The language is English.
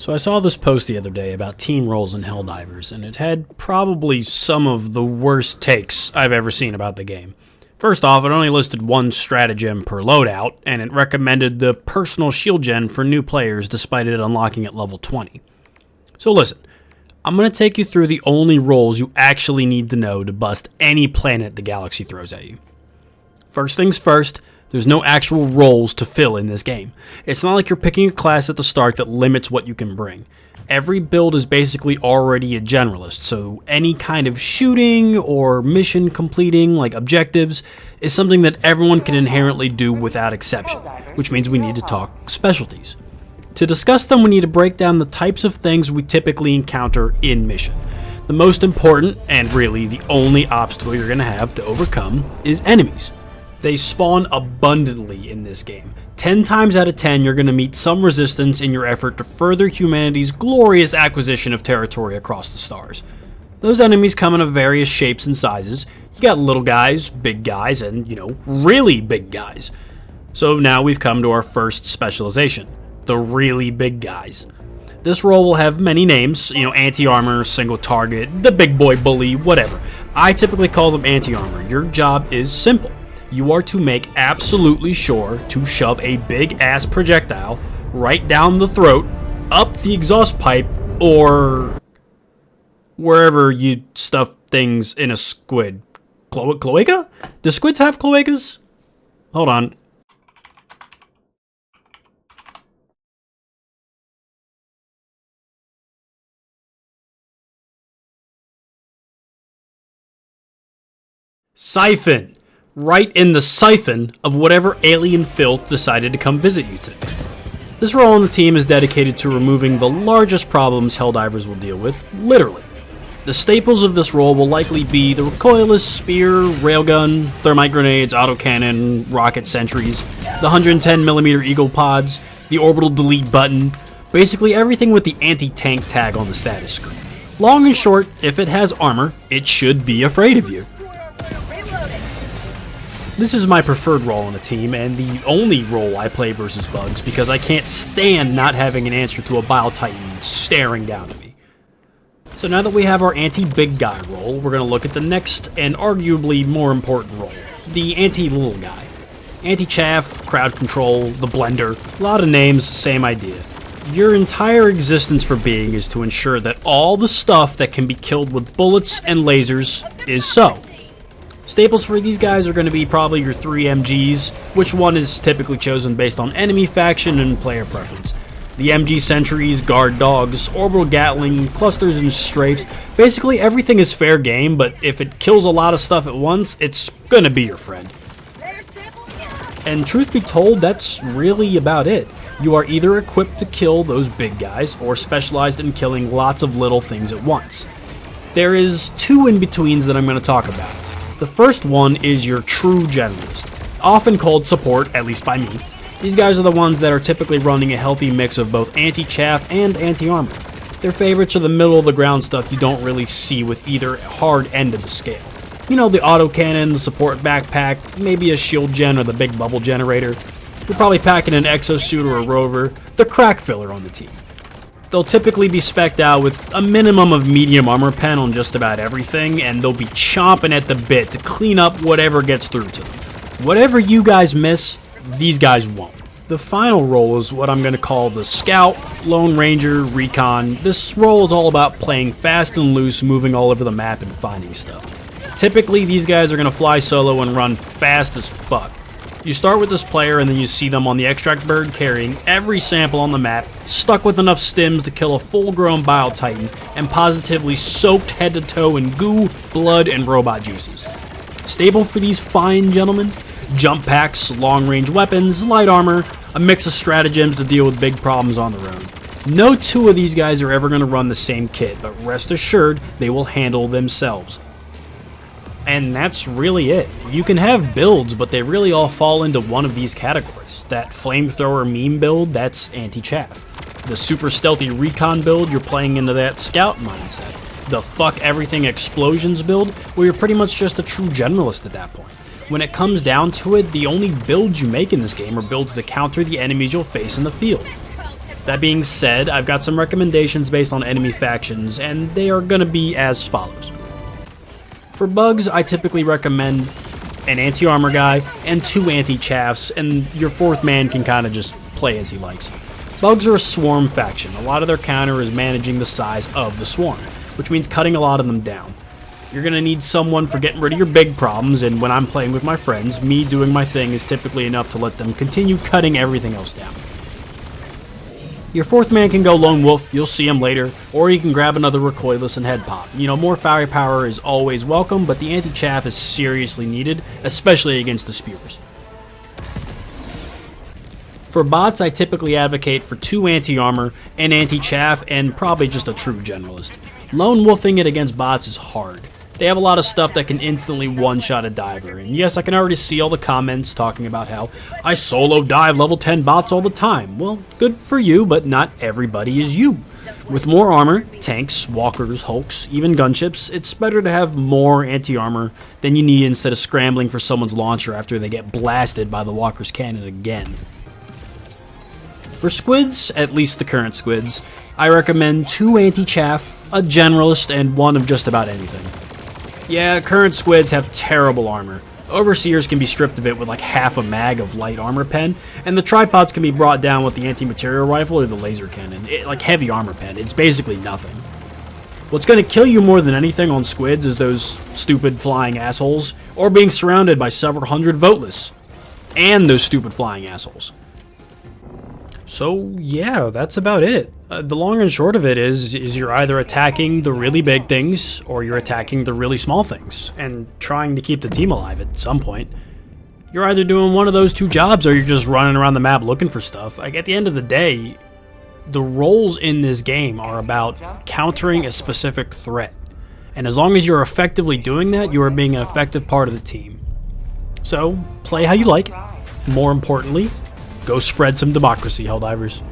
So I saw this post the other day about team roles in Helldivers, and it had probably some of the worst takes I've ever seen about the game. First off, it only listed one stratagem per loadout, and it recommended the personal shield gen for new players despite it unlocking at level 20. So listen, I'm going to take you through the only roles you actually need to know to bust any planet the galaxy throws at you. First things first, there's no actual roles to fill in this game. It's not like you're picking a class at the start that limits what you can bring. Every build is basically already a generalist, so any kind of shooting or mission completing, like objectives, is something that everyone can inherently do without exception, which means we need to talk specialties. To discuss them, we need to break down the types of things we typically encounter in mission. The most important, and really the only obstacle you're going to have to overcome, is enemies. They spawn abundantly in this game. 10 times out of 10, you're going to meet some resistance in your effort to further humanity's glorious acquisition of territory across the stars. Those enemies come in various shapes and sizes. You got little guys, big guys, and, really big guys. So now we've come to our first specialization, the really big guys. This role will have many names, anti-armor, single target, the big boy bully, whatever. I typically call them anti-armor. Your job is simple. You are to make absolutely sure to shove a big-ass projectile right down the throat, up the exhaust pipe, or wherever you stuff things in a squid. Cloaca? Do squids have cloacas? Hold on. Siphon. Right in the siphon of whatever alien filth decided to come visit you today. This role on the team is dedicated to removing the largest problems Helldivers will deal with, literally. The staples of this role will likely be the recoilless spear, railgun, thermite grenades, autocannon, rocket sentries, the 110mm eagle pods, the orbital delete button, basically everything with the anti-tank tag on the status screen. Long and short, if it has armor, it should be afraid of you. This is my preferred role on the team, and the only role I play versus bugs, because I can't stand not having an answer to a Bile Titan staring down at me. So now that we have our anti-big guy role, we're going to look at the next and arguably more important role, the anti-little guy. Anti-chaff, crowd control, the blender, a lot of names, same idea. Your entire existence for being is to ensure that all the stuff that can be killed with bullets and lasers is so. Staples for these guys are going to be probably your 3 MGs, which one is typically chosen based on enemy faction and player preference. The MG sentries, guard dogs, orbital gatling, clusters and strafes, basically everything is fair game, but if it kills a lot of stuff at once, it's going to be your friend. And truth be told, that's really about it. You are either equipped to kill those big guys, or specialized in killing lots of little things at once. There is 2 in-betweens that I'm going to talk about. The first one is your true generalist, often called support, at least by me. These guys are the ones that are typically running a healthy mix of both anti-chaff and anti-armor. Their favorites are the middle of the ground stuff you don't really see with either hard end of the scale. The autocannon, the support backpack, maybe a shield gen or the big bubble generator. You're probably packing an exosuit or a rover, the crack filler on the team. They'll typically be spec'd out with a minimum of medium armor pen on just about everything, and they'll be chomping at the bit to clean up whatever gets through to them. Whatever you guys miss, these guys won't. The final role is what I'm going to call the Scout, Lone Ranger, Recon. This role is all about playing fast and loose, moving all over the map and finding stuff. Typically, these guys are going to fly solo and run fast as fuck. You start with this player and then you see them on the extract bird carrying every sample on the map, stuck with enough stims to kill a full-grown Bile Titan, and positively soaked head to toe in goo, blood, and robot juices. Staple for these fine gentlemen? Jump packs, long-range weapons, light armor, a mix of stratagems to deal with big problems on their own. No 2 of these guys are ever going to run the same kit, but rest assured they will handle themselves. And that's really it. You can have builds, but they really all fall into one of these categories. That flamethrower meme build, that's anti-chaff. The super stealthy recon build, you're playing into that scout mindset. The fuck everything explosions build, where you're pretty much just a true generalist at that point. When it comes down to it, the only builds you make in this game are builds to counter the enemies you'll face in the field. That being said, I've got some recommendations based on enemy factions, and they are going to be as follows. For bugs, I typically recommend an anti-armor guy and 2 anti-chaffs, and your 4th man can kind of just play as he likes. Bugs are a swarm faction. A lot of their counter is managing the size of the swarm, which means cutting a lot of them down. You're going to need someone for getting rid of your big problems, and when I'm playing with my friends, me doing my thing is typically enough to let them continue cutting everything else down. Your 4th man can go lone wolf, you'll see him later, or you can grab another recoilless and head pop. You know, more firepower is always welcome, but the anti-chaff is seriously needed, especially against the spewers. For bots, I typically advocate for 2 anti-armor, an anti-chaff, and probably just a true generalist. Lone wolfing it against bots is hard. They have a lot of stuff that can instantly one-shot a diver, and yes, I can already see all the comments talking about how I solo dive level 10 bots all the time. Well, good for you, but not everybody is you. With more armor, tanks, walkers, hulks, even gunships, it's better to have more anti-armor than you need instead of scrambling for someone's launcher after they get blasted by the walker's cannon again. For squids, at least the current squids, I recommend 2 anti-chaff, a generalist, and 1 of just about anything. Yeah, current squids have terrible armor. Overseers can be stripped of it with like half a mag of light armor pen, and the tripods can be brought down with the anti-material rifle or the laser cannon. Like heavy armor pen, it's basically nothing. What's going to kill you more than anything on squids is those stupid flying assholes, or being surrounded by several hundred voteless. And those stupid flying assholes. So yeah, that's about it. The long and short of it is you're either attacking the really big things or you're attacking the really small things and trying to keep the team alive at some point. You're either doing one of those 2 jobs or you're just running around the map looking for stuff. Like at the end of the day, the roles in this game are about countering a specific threat. And as long as you're effectively doing that, you are being an effective part of the team. So play how you like. More importantly, go spread some democracy, Helldivers.